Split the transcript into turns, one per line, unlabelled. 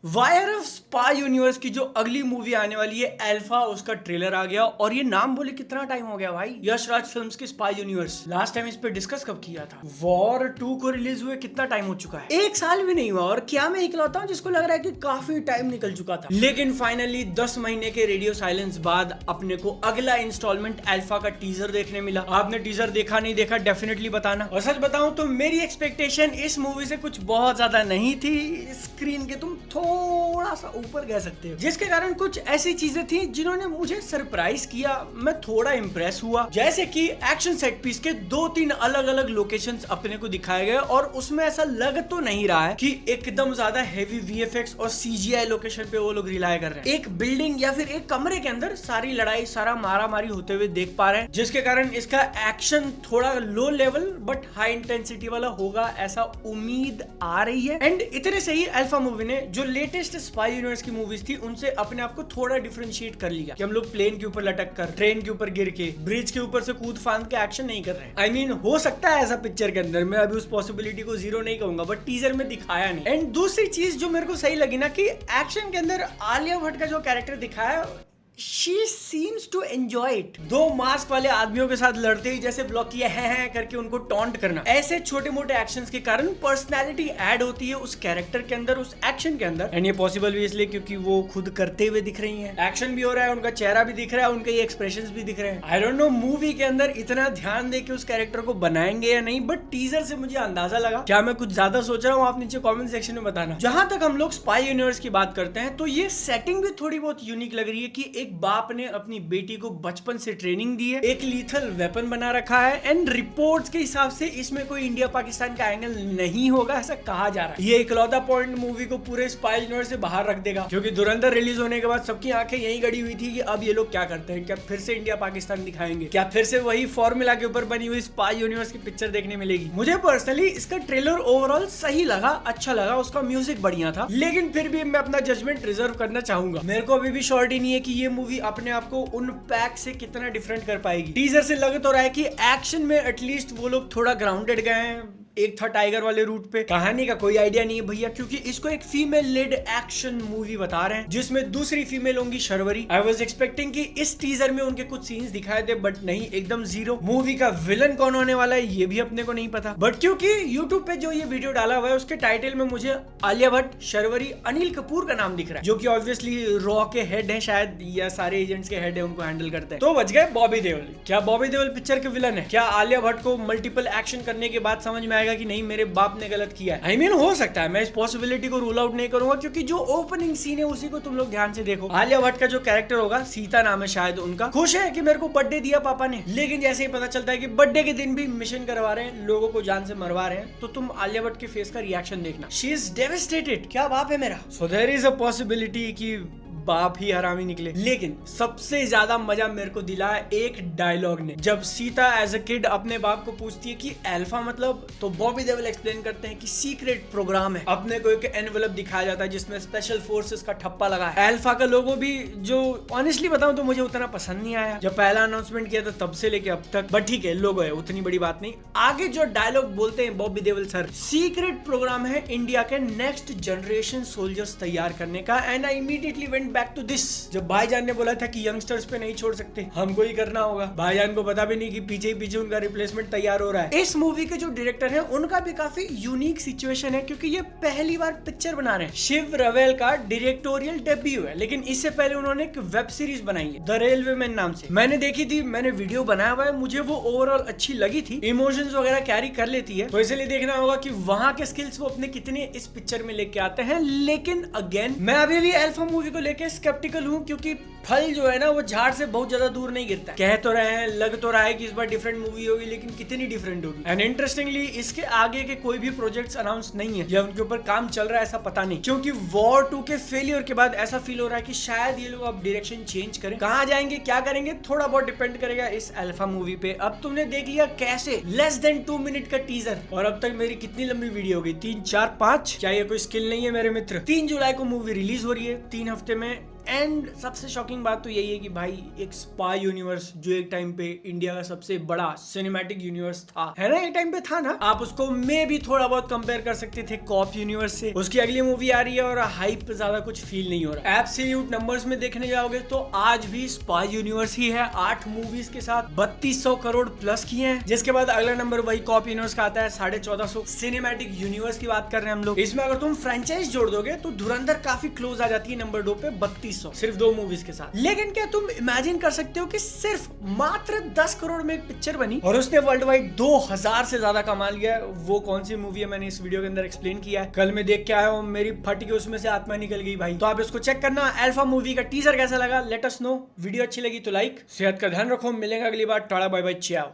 Wire of spy universe की जो अगली मूवी आने वाली है अल्फा, उसका ट्रेलर आ गया। और ये नाम बोले कितना टाइम हो गया भाई, यश राज फिल्म्स की स्पाई यूनिवर्स। लास्ट टाइम इस पे डिस्कस कब किया था? वॉर 2 को रिलीज हुए कितना टाइम हो चुका है? 1 साल भी नहीं हुआ। और क्या मैं इकलौता हूं जिसको लग रहा है कि काफी टाइम निकल चुका था। लेकिन फाइनली 10 महीने के रेडियो साइलेंस बाद अपने को अगला इंस्टॉलमेंट अल्फा का टीजर देखने मिला। आपने टीजर देखा नहीं देखा डेफिनेटली बताना। और सच बताऊं तो मेरी एक्सपेक्टेशन इस मूवी से कुछ बहुत ज्यादा नहीं थी। स्क्रीन के तुम थोड़ा सा ऊपर कह सकते हो, जिसके कारण कुछ ऐसी चीजें थी जिन्होंने मुझे सरप्राइज किया। मैं थोड़ा इंप्रेस हुआ, जैसे कि एक्शन सेट पीस के 2-3 अलग अलग लोकेशंस अपने को दिखाए गए और उसमें ऐसा लग तो नहीं रहा है कि एकदम ज्यादा हेवी वीएफएक्स और सीजीआई लोकेशन पे वो लोग रिलाय कर रहे हैं। एक बिल्डिंग या फिर एक कमरे के अंदर सारी लड़ाई, सारा मारा मारी होते हुए देख पा रहे हैं, जिसके कारण इसका एक्शन थोड़ा low level but high intensity वाला होगा, ऐसा उम्मीद आ रही है। एंड इतने से ही अल्फा मूवी ने जो लेटेस्ट स्पाई यूनिवर्स की मूवीज थी उनसे अपने आप को थोड़ा डिफरेंशिएट कर लिया कि हम लोग प्लेन के ऊपर लटक कर, ट्रेन के ऊपर गिर के, ब्रिज के ऊपर से कूद फांद के एक्शन नहीं कर रहे हैं। I mean, हो सकता है ऐसा पिक्चर के अंदर, मैं अभी उस पॉसिबिलिटी को जीरो नहीं कहूंगा, बट टीजर में दिखाया नहीं। एंड दूसरी चीज जो मेरे को सही लगी ना, कि एक्शन के अंदर आलिया भट्ट का जो कैरेक्टर दिखाया, She seems to enjoy it। 2 mask वाले आदमियों के साथ लड़ते ही जैसे ब्लॉक किया है करके उनको टॉन्ट करना, ऐसे छोटे मोटे एक्शंस के कारण पर्सनालिटी ऐड होती है उस कैरेक्टर के अंदर, उस एक्शन के अंदर। एंड ये पॉसिबल भी इसलिए क्योंकि वो खुद करते हुए दिख रही हैं, एक्शन भी हो रहा है, उनका चेहरा भी दिख रहा है, उनके एक्सप्रेशंस भी दिख रहे हैं। आई डोंट नो मूवी के अंदर इतना ध्यान दे के उस कैरेक्टर को बनाएंगे या नहीं, बट टीजर से मुझे अंदाजा लगा। क्या मैं कुछ ज्यादा सोच रहा हूँ? आप नीचे कॉमेंट सेक्शन में बताना। जहां तक हम लोग स्पाई यूनिवर्स की बात करते हैं तो ये सेटिंग भी थोड़ी बहुत यूनिक लग रही है कि एक बाप ने अपनी बेटी को बचपन से ट्रेनिंग दी है, एक लीथल वेपन बना रखा है। एंड रिपोर्ट्स के हिसाब से इसमें कोई इंडिया पाकिस्तान का एंगल नहीं होगा, ऐसा कहा जा रहा है। ये इकलौता पॉइंट मूवी को पूरे स्पाई यूनिवर्स से बाहर रख देगा, क्योंकि धुरंधर रिलीज होने के बाद सबकी आंखें यही गड़ी हुई थी कि अब ये लोग क्या करते हैं, क्या फिर से इंडिया पाकिस्तान दिखाएंगे, क्या फिर से वही फॉर्मूला के ऊपर बनी हुई स्पाई यूनिवर्स की पिक्चर देखने मिलेगी। मुझे पर्सनली इसका ट्रेलर ओवरऑल सही लगा, अच्छा लगा, उसका म्यूजिक बढ़िया था, लेकिन फिर भी मैं अपना जजमेंट रिजर्व करना चाहूंगा। मेरे को अभी भी श्योरिटी नहीं है कि ये मूवी अपने आप को उन पैक से कितना डिफरेंट कर पाएगी। टीजर से लग तो रहा है कि एक्शन में एटलीस्ट वो लोग थोड़ा ग्राउंडेड गए हैं। एक था टाइगर वाले रूट पे, कहानी का कोई आइडिया नहीं है भैया, क्योंकि इसको एक फीमेल लेड एक्शन मूवी बता रहे हैं जिसमें दूसरी फीमेल होंगी शर्वरी। आई वाज एक्सपेक्टिंग कि इस टीजर में उनके कुछ सीन्स दिखाए थे, बट नहीं, एकदम जीरो। मूवी का विलन कौन होने वाला है ये भी अपने को नहीं पता, बट क्योंकि यूट्यूब पे जो ये वीडियो डाला हुआ है उसके टाइटल में मुझे आलिया भट्ट, शर्वरी, अनिल कपूर का नाम दिख रहा है, जो कि ऑब्वियसली रॉ के हेड है शायद, या सारे एजेंट्स के हेड है, उनको हैंडल करते हैं। तो बच गए बॉबी देओल। क्या बॉबी देओल पिक्चर के विलन है? क्या आलिया भट्ट को मल्टीपल एक्शन करने के बाद समझ में आएगा कि नहीं, मेरे बाप ने गलत किया है? आई मीन, हो सकता है, मैं इस पॉसिबिलिटी को रूल आउट नहीं करूंगा, क्योंकि जो ओपनिंग सीन है उसी को तुम लोग ध्यान से देखो। आलिया भट्ट का जो कैरेक्टर होगा, सीता नाम है शायद उनका, खुश है कि मेरे को बर्थडे दिया पापा ने, लेकिन जैसे ही पता चलता है कि बर्थडे के दिन भी मिशन करवा रहे हैं, लोगों को जान से मरवा रहे हैं, तो तुम आलिया भट्ट के फेस का रिएक्शन देखना। She is devastated. क्या बाप है मेरा। So there is a possibility कि बाप ही हरामी निकले। लेकिन सबसे ज्यादा मजा मेरे को दिला एक डायलॉग ने, जब सीता एज अ किड अपने बाप को पूछती है कि अल्फा मतलब, तो बॉबी देओल एक्सप्लेन करते हैं कि सीक्रेट प्रोग्राम है। अपने को एक एनवेलप दिखाया जाता है जिसमें स्पेशल फोर्सेस का ठप्पा लगा है। अल्फा का लोगो भी, जो ऑनेस्टली बताऊं तो मुझे उतना पसंद नहीं आया जब पहला अनाउंसमेंट किया था तब से लेके अब तक, बट ठीक है, लोगो है, उतनी बड़ी बात नहीं। आगे जो डायलॉग बोलते हैं Bobby Deol sir, secret programme है इंडिया के नेक्स्ट जनरेशन सोल्जर्स तैयार करने का। And I immediately went back to this, जब भाईजान ने बोला था कि यंगस्टर्स पे नहीं छोड़ सकते, हमको ही करना होगा। भाईजान को पता भी नहीं कि पीछे ही पीछे उनका रिप्लेसमेंट तैयार हो रहा है। इस मूवी के जो डायरेक्टर हैं उनका भी काफी यूनिक सिचुएशन है, क्योंकि ये पहली बार पिक्चर बना रहे हैं। शिव रवेल का डायरेक्टोरियल डेब्यू है, लेकिन इससे पहले उन्होंने एक वेब सीरीज बनाई है द रेलवेमैन नाम से। मैंने देखी थी, मैंने वीडियो बनाया हुआ है, मुझे वो ओवरऑल अच्छी लगी थी, इमोशंस वगैरह कैरी कर लेती है, तो इसलिए देखना होगा कि वहां के स्किल्स वो अपने कितने इस पिक्चर में लेके आते हैं। लेकिन अगेन, मैं अभी भी अल्फा मूवी को लेके स्केप्टिकल हूं, क्योंकि फल जो है ना वो झाड़ से बहुत ज्यादा दूर नहीं गिरता है। कह तो रहे हैं, लग तो रहा है कि इस बार डिफरेंट मूवी होगी, लेकिन कितनी डिफरेंट होगी। एंड इंटरेस्टिंगली, इसके आगे के कोई भी प्रोजेक्ट्स अनाउंस नहीं है या उनके ऊपर काम चल रहा है, ऐसा पता नहीं, क्योंकि वॉर 2 के फेलियर के बाद ऐसा फील हो रहा है कि शायद ये लोग अब डायरेक्शन चेंज करें। कहां जाएंगे, क्या करेंगे, थोड़ा बहुत डिपेंड करेगा इस अल्फा मूवी पे। अब तुमने देख लिया कैसे, लेस देन 2 मिनट का टीजर, और अब तक मेरी कितनी लंबी वीडियो हो गई, 3, 4, 5। क्या ये कोई स्किल नहीं है मेरे मित्र? 3 जुलाई को मूवी रिलीज हो रही है, 3 हफ्ते में एंड सबसे शॉकिंग बात तो यही है कि भाई एक स्पाई यूनिवर्स जो एक टाइम पे इंडिया का सबसे बड़ा सिनेमैटिक यूनिवर्स था, है ना, एक टाइम पे था ना, आप उसको में भी थोड़ा बहुत कंपेयर कर सकते थे कॉप यूनिवर्स से। उसकी अगली मूवी आ रही है और हाइप पे ज्यादा कुछ फील नहीं हो रहा। एब्सोल्यूट नंबर्स में देखने जाओगे तो आज भी स्पाई यूनिवर्स ही है, 8 मूवीज के साथ 3200 करोड़ प्लस किए हैं। जिसके बाद अगला नंबर वही कॉप यूनिवर्स का आता है 1450। सिनेमैटिक यूनिवर्स की बात कर रहे हैं हम लोग। इसमें अगर तुम फ्रेंचाइज जोड़ दोगे तो धुरंधर काफी क्लोज आ जाती है नंबर 2 पे 3200, सिर्फ 2 मूवीज के साथ। लेकिन क्या तुम इमेजिन कर सकते हो कि सिर्फ मात्र 10 करोड़ में एक पिक्चर बनी और उसने वर्ल्ड वाइड 2000 से ज्यादा कमा लिया। वो कौन सी मूवी है मैंने इस वीडियो के अंदर एक्सप्लेन किया है। कल मैं देख के आया हूँ, मेरी फट के उसमें से आत्मा निकल गई भाई। तो आप इसको चेक करना। अल्फा मूवी का टीजर कैसा लगा लेट अस नो। वीडियो अच्छी लगी तो लाइक। सेहत का ध्यान रखो, मिलेंगे अगली बार। टाटा बाय बाय, चाओ।